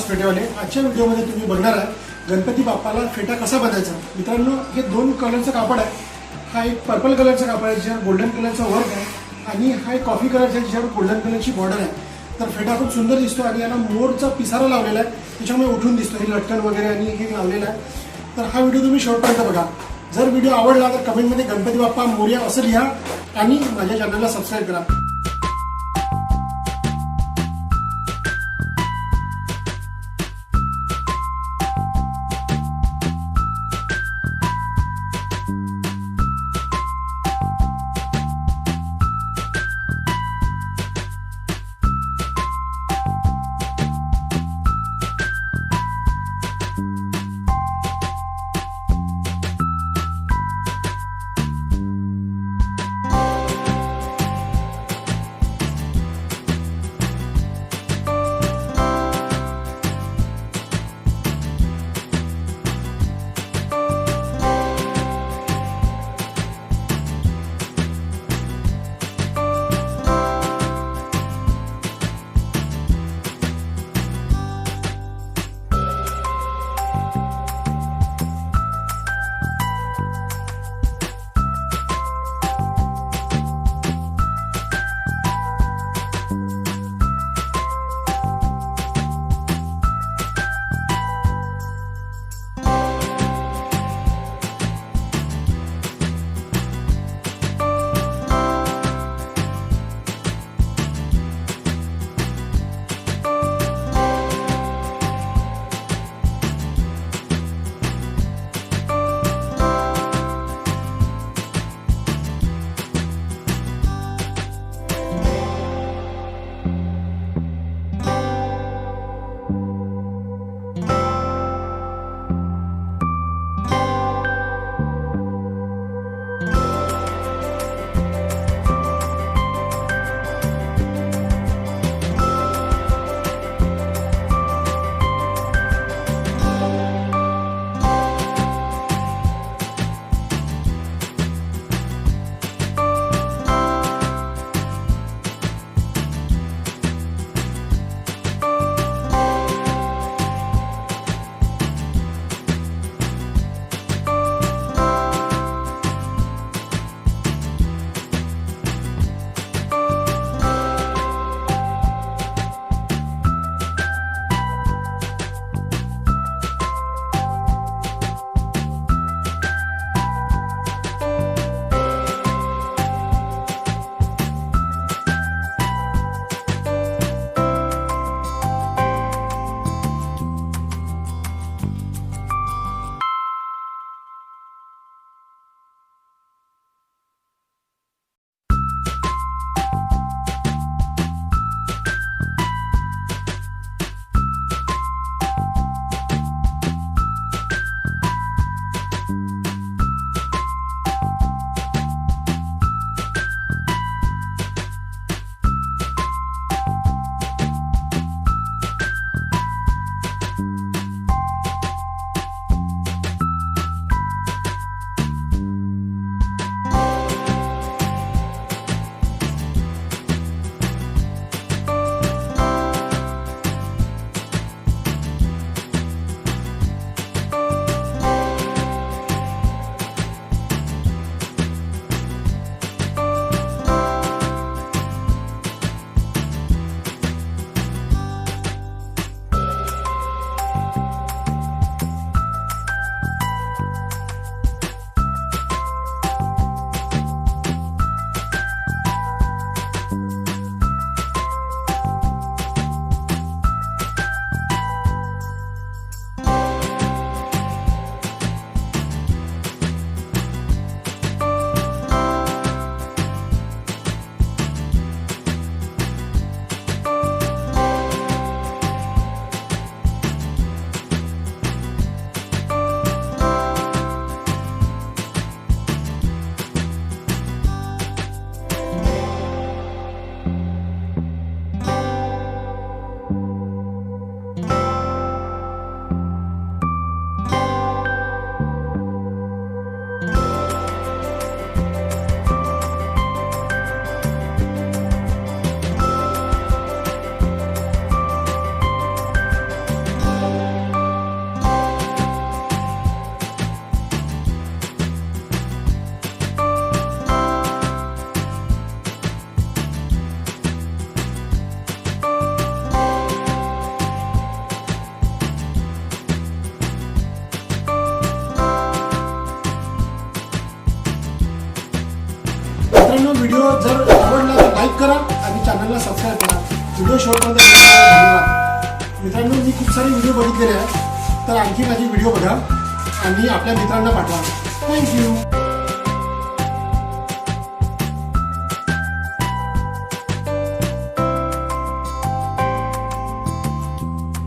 फेटेवाले. आजच्या व्हिडिओमध्ये तुम्ही बघणार आहे गणपती बाप्पाला फेटा कसा बांधायचा. मित्रांनो, हे दोन कलरचं कापड आहे. हा एक पर्पल कलरचा कापड आहे ज्यावर गोल्डन कलरचा वर्क आहे आणि हा एक कॉफी कलरचा ज्यावर गोल्डन कलरची बॉर्डर आहे. तर फेटा खूप सुंदर दिसतो आणि याला मोरचा पिसारा लावलेला आहे, त्याच्यामुळे उठून दिसतो. हे लटकन वगैरे आणि हे लावलेलं आहे. तर हा व्हिडिओ तुम्ही शेवटपर्यंत बघा. जर व्हिडिओ आवडला तर कमेंटमध्ये गणपती बाप्पा मोरया असं लिहा आणि माझ्या चॅनलला सबस्क्राईब करा. चॅनलला सबस्क्राईब करा. व्हिडिओ शेवटपर्यंत धन्यवाद. मित्रांनो, मी खूप सारे व्हिडिओ बघितलेले आहेत, तर आणखी माझी व्हिडिओ बघा आणि आपल्या मित्रांना पाठवा. थँक्यू.